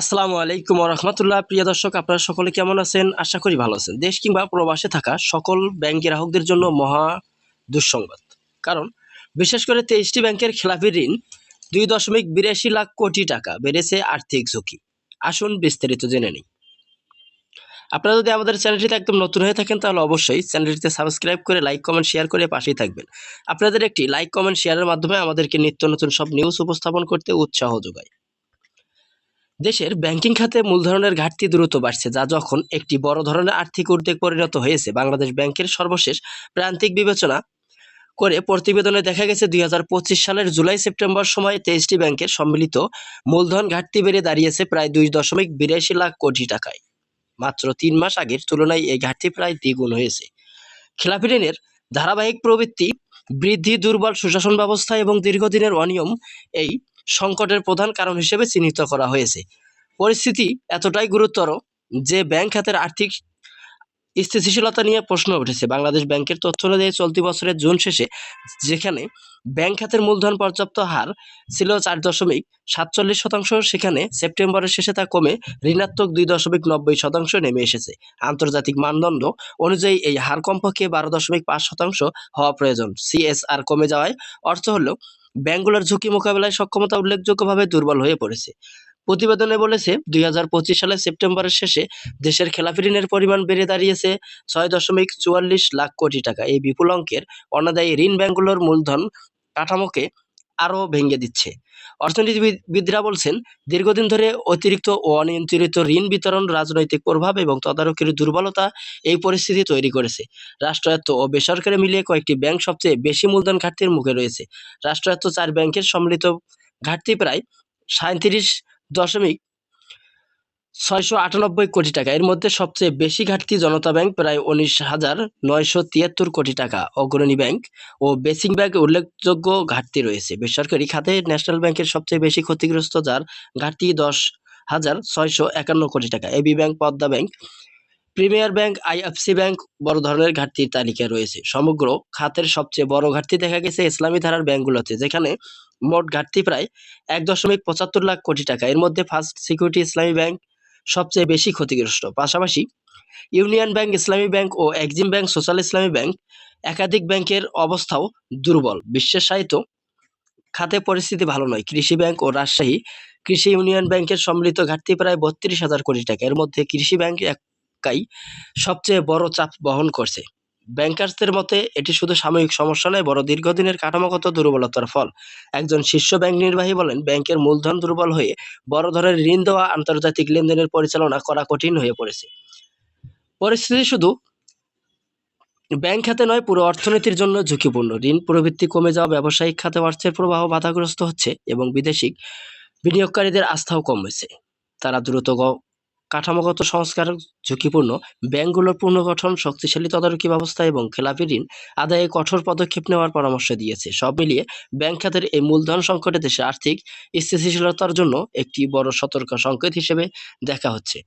আসসালামু আলাইকুম রহমতুল্লাহ। প্রিয় দর্শক, আপনারা সকলে কেমন আছেন? আশা করি ভালো আছেন। দেশ কিংবা প্রবাসে থাকা সকল ব্যাংক গ্রাহকদের জন্য মহা দুঃসংবাদ। কারণ বিশেষ করে 23টি ব্যাংকের খেলাপি ঋণ 2.82 লাখ কোটি টাকা বেড়েছে আর্থিক ঝুঁকি। আসুন বিস্তারিত জেনে নিই। আপনারা যদি আমাদের চ্যানেলটিতে একদম নতুন হয়ে থাকেন তাহলে অবশ্যই চ্যানেলটিতে সাবস্ক্রাইব করে লাইক কমেন্ট শেয়ার করে পাশেই থাকবেন। আপনাদের একটি লাইক কমেন্ট শেয়ারের মাধ্যমে আমাদেরকে নিত্য নতুন সব নিউজ উপস্থাপন করতে উৎসাহ যোগায়। দেশের ব্যাংকিং খাতে মূলধনের ঘাটতি দ্রুত বাড়ছে, যা যখন একটি বড় ধরনের আর্থিক উদ্বেগ পরিণত হয়েছে। বাংলাদেশ ব্যাংকের সর্বশেষ প্রান্তিক বিবেচনা করে প্রতিবেদনে দেখা গেছে 2025 সালের জুলাই সেপ্টেম্বর সময়ে 23টি ব্যাংকের সম্মিলিত মূলধন ঘাটতি বেড়ে দাঁড়িয়েছে প্রায় 2.82 লাখ কোটি টাকায়। মাত্র 3 মাস আগের তুলনায় এই ঘাটতি প্রায় দ্বিগুণ হয়েছে। খেলাপি ঋণের ধারাবাহিক প্রবৃত্তি বৃদ্ধি, দুর্বল সুশাসন ব্যবস্থা এবং দীর্ঘদিনের অনিয়ম এই সংকটের প্রধান কারণ হিসেবে চিহ্নিত করা হয়েছে। পরিস্থিতি এতটাই গুরুতর যে ব্যাংক খাতের আর্থিক স্থিতিশীলতা নিয়ে প্রশ্ন উঠেছে। বাংলাদেশ ব্যাংকের তথ্য অনুযায়ী চলতি বছরের জুন শেষে যেখানে ব্যাংক খাতের মূলধন পর্যাপ্ত হার ছিল 4.47%, সেখানে সেপ্টেম্বরের শেষে তা কমে ঋণাত্মক 2.90% নেমে এসেছে। আন্তর্জাতিক মানদণ্ড অনুযায়ী এই হার কমপক্ষে 12.5% হওয়া প্রয়োজন। সিএসআর কমে যাওয়ায় অর্থ হলো ব্যাংকগুলোর ঝুঁকি মোকাবেলায় সক্ষমতা উল্লেখযোগ্যভাবে দুর্বল হয়ে পড়েছে। প্রতিবেদনে বলেছে 2025 সালের সেপ্টেম্বরের শেষে দেশের খেলাপি ঋণের পরিমাণ বেড়ে দাঁড়িয়েছে 6.44 লাখ কোটি টাকা। এই বিপুল অঙ্কের অনাদায়ী ঋণ ব্যাংকগুলোর মূলধন কাঠামোকে আরও ভেঙে দিচ্ছে। অর্থনীতিবিদরা বলছেন, দীর্ঘদিন ধরে অতিরিক্ত ও অনিয়ন্ত্রিত ঋণ বিতরণ, রাজনৈতিক প্রভাব এবং তদারকির দুর্বলতা এই পরিস্থিতি তৈরি করেছে। রাষ্ট্রায়ত্ত ও বেসরকারি মিলিয়ে কয়েকটি ব্যাংক সবচেয়ে বেশি মূলধন ঘাটতির মুখে রয়েছে। রাষ্ট্রায়ত্ত 4 ব্যাংকের সম্মিলিত ঘাটতি প্রায় 37.698 কোটি টাকা। এর মধ্যে সবচেয়ে বেশি ঘাটতি জনতা ব্যাংক, প্রায় 19,973 কোটি টাকা। অগ্রণী ব্যাংক ও বেসিক ব্যাংকে উল্লেখযোগ্য ঘাটতি রয়েছে। বেসরকারি খাতে ন্যাশনাল ব্যাংকের সবচেয়ে বেশি ক্ষতিগ্রস্ত, যার ঘাটতি 10,651 কোটি টাকা। AB bank, Padma bank, premier bank, IFC bank বড় ধরনের ঘাটতির তালিকায় রয়েছে। সমগ্র খাতের সবচেয়ে বড় ঘাটতি দেখা গেছে ইসলামী ধারার ব্যাংকগুলোতে, যেখানে মোট ঘাটতি প্রায় 1.75 লাখ কোটি টাকা। এর মধ্যে ফার্স্ট সিকিউরিটি ইসলামী ব্যাংক সবচেয়ে বেশি ক্ষতিগ্রস্ত। পাশাপাশি ইউনিয়ন ব্যাংক, ইসলামী ব্যাংক ও এক্সিম ব্যাংক, সোশ্যাল ইসলামী ব্যাংক, একাধিক ব্যাংকের অবস্থাও দুর্বল। বিশেষায়িত খাতে পরিস্থিতি ভালো নয়। কৃষি ব্যাংক ও রাজশাহী কৃষি ইউনিয়ন ব্যাংকের সম্মিলিত ঘাটতি প্রায় 32,000 কোটি টাকা। এর মধ্যে কৃষি ব্যাংক একাই সবচেয়ে বড় চাপ বহন করছে। ব্যাংকার্সদের মতে এটি শুধু সাময়িক সমস্যা নয়, বড় দীর্ঘদিনের কাঠামোগত দুর্বলতার ফল। একজন শীর্ষ ব্যাংক নির্বাহী বলেন, ব্যাংকের মূলধন দুর্বল হয়ে বড় ধরনের ঋণ দেওয়া, আন্তর্জাতিক লেনদেনের পরিচালনা করা কঠিন হয়ে পড়েছে। পরিস্থিতি শুধু ব্যাংক খাতে নয়, পুরো অর্থনীতির জন্য ঝুঁকিপূর্ণ। ঋণ প্রবৃদ্ধি কমে যাওয়া, ব্যবসায়িক খাতে অর্থের প্রবাহ বাধাগ্রস্ত হচ্ছে এবং বিদেশি বিনিয়োগকারীদের আস্থাও কমেছে। তারা দ্রুত কাঠামোগত সংস্কার, ঝুঁকিপূর্ণ ব্যাংকগুলোর পুনর্গঠন, শক্তিশালী তদারকি ব্যবস্থা এবং খেলাপি ঋণ আদায়ে কঠোর পদক্ষেপ নেওয়ার পরামর্শ দিয়েছে। সব মিলিয়ে ব্যাংক খাতের এই মূলধন সংকটে দেশে আর্থিক স্থিতিশীলতার জন্য একটি বড় সতর্ক সংকেত হিসেবে দেখা হচ্ছে।